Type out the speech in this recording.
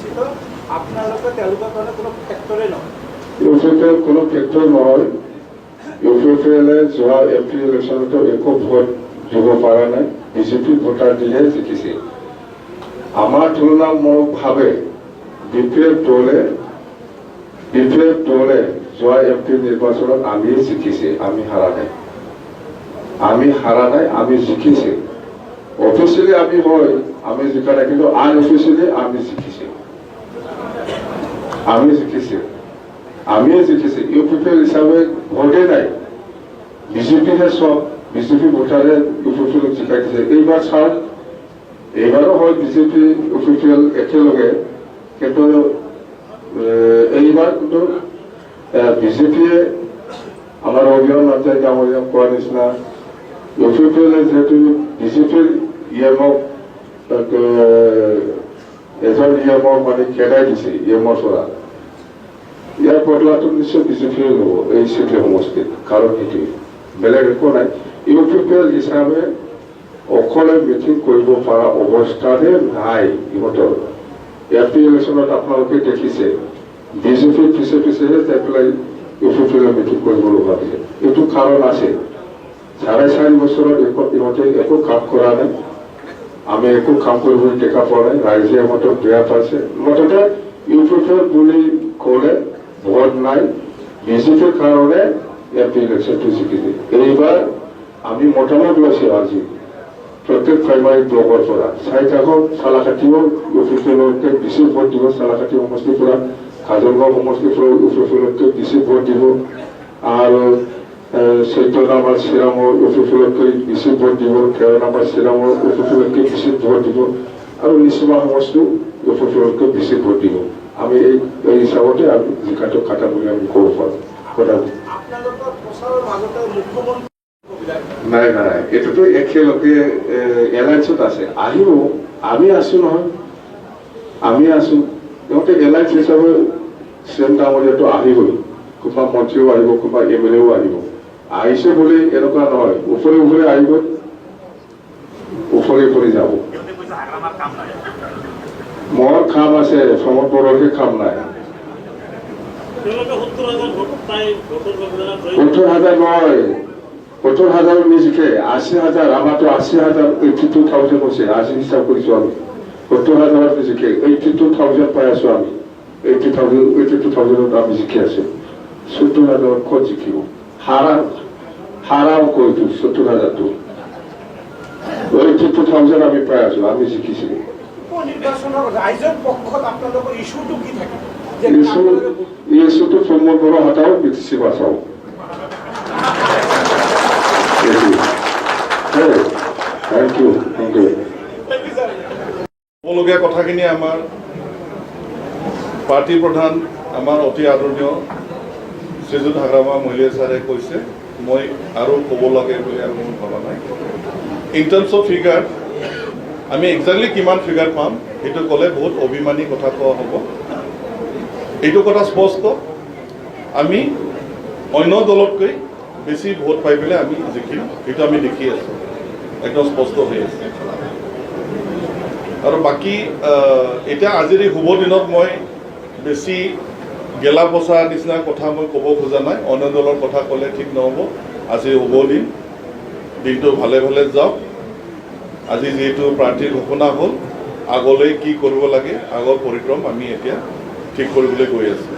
নিশ্চিত আপোনালোকে তেওঁলোকৰ কাৰণে কোনো ফেক্টৰে নহয় ইউপিপিএল কোনো ফেক্টৰ নহয় ইউপিপিএলে যোৱা এমপি ইলেকশ্যনতো একো ভোট দিব পৰা নাই বিজেপি ভোটাৰ দিহে জিকিছে আমাৰ তুলনামূলকভাৱে বিপিএফ দলে যোৱা এমপি নিৰ্বাচনত আমি জিকিছে আমি হাৰা নাই আমি জিকিছে অফিচিয়েলি আমি হয় আমি জিকা নাই কিন্তু আনঅফিচিয়েলি আমি জিকিছে আমিয়ে জিকিছে ইউপিপিএল হিচাপে ভোটে নাই বিজেপিহে সব বিজেপি ভোটাৰে ইউপিপিএলক জিকাই দিছে এইবাৰ চাওক এইবাৰো হয় বিজেপি ইউপিপিএল একেলগে কিন্তু এইবাৰ কিন্তু বিজেপিয়ে আমাৰ অভিযান নাযায় ডাঙৰীয়া কোৱাৰ নিচিনা ইউপিপিএলে যিহেতু বিজেপিৰ ইএমক এজন ইএমক মানে খেদাই দিছে ইএমৰ পৰা ইয়াৰ বদলাটো নিশ্চয় বিজেপিয়ে ল'ব এই চিটি সমষ্টিত কাৰণ সেইটোৱে বেলেগ একো নাই ইউপিপিএল হিচাপে অকলে মিটিং কৰিব পৰা অৱস্থাৰে নাই ইহঁতৰ এমপি ইলেকশ্যনত আপোনালোকে দেখিছে বিজেপিৰ পিছেহে যাই পেলাই ইউপিপিএলৰ মিটিং কৰিব লগা হৈছে এইটো কাৰণ আছে 4.5 বছৰত ইহঁতে একো কাম কৰা নাই আমি একো কাম কৰিবলৈ দেখা পোৱা নাই ৰাইজে ইহঁতক বেয়া পাইছে মুঠতে ইউপিপিএল বুলি ক'লে ভোট নাই বিজেপিৰ কাৰণে এমপি ইলেকশ্যনটো জিকিছে এইবাৰ আমি মতামত লৈছোঁ আজি প্ৰত্যেক প্ৰাইমাৰী ব্লকৰ পৰা চাৰিটাখন চালাকাটিও ইউপিপিএলতকৈ বেছি ভোট দিব চালাকাটি সমষ্টিৰ পৰা কাজলগাঁও সমষ্টিৰ পৰা ইউপিপিএলতকৈ বেছি ভোট দিব আৰু 14 নম্বৰ চিৰামৰ ইউপিপিএলতকৈ বেছি ভোট দিব 13 নম্বৰ চিৰামৰ ইউপিপিএলতকৈ বেছি ভোট দিব আৰু নিচিমা সমষ্টিও ইউপিপিএলতকৈ বেছি ভোট দিব আমি এই হিচাপতে আমি জিকাটো খাটা বুলি আমি ক'ব পাৰোঁ কথা নাই এইটোতো একেলগে এলায়েন্সত আছে আহিব আমি আছো নহয় আমি আছো সিহঁতে এলায়েন্স হিচাপে চিএম ডাঙৰীয়াটো আহিবই কোনোবা মন্ত্ৰীও আহিব কোনোবা এমএলএও আহিব আহিছে বুলি এনেকুৱা নহয় ওপৰে আহিব ওপৰে যাব মোৰ কাম আছে সমত বৰকে কাম নাই 70,000 নহয় 70,000 নিজিকে 80,000 আমাৰতো 80,000 82,000 হৈছে 80 হিচাপ কৰিছোঁ আমি 70,000 নিজিকে 82,000 পাই আছোঁ আমি 82,000 আমি জিকি আছোঁ 70,000 ক'ত জিকিব হাৰাও কৈছোঁ 70,000টো 82,000 আমি পাই আছোঁ আমি জিকিছিলোঁ ইছুটো প্ৰমোদ বড়ো হটাও বিটিচি বাঁচাও থ্যাংক ইউ ক'বলগীয়া কথাখিনি আমাৰ পাৰ্টি প্ৰধান আমাৰ অতি আদৰণীয় শ্ৰীযুত হাগ্ৰামা মহলীয়া ছাৰে কৈছে মই আৰু ক'ব লাগে বুলি আৰু কোনো ভবা নাই ইন টাৰ্মছ অফ ফিগাৰ আমি এক্সাক্টলি কিমান ফিগাৰ পাম সেইটো ক'লে বহুত অভিমানী কথা কোৱা হ'ব এইটো কথা স্পষ্ট আমি অন্য দলতকৈ বেছি ভোট পাই পেলাই আমি জিকিম এইটো আমি দেখি আছোঁ একদম স্পষ্ট হৈ আছে আৰু বাকী এতিয়া আজিৰ এই শুভ দিনত মই বেছি গেলা পচা নিচিনা কথা মই ক'ব খোজা নাই অন্য দলৰ কথা ক'লে ঠিক নহ'ব আজি শুভ দিনটো ভালে যাওক আজি যিহেতু প্ৰাৰ্থীৰ ঘোষণা হ'ল আগলৈ কি কৰিব লাগে আগৰ পৰিক্ৰম আমি এতিয়া ঠিক কৰিবলৈ গৈ আছোঁ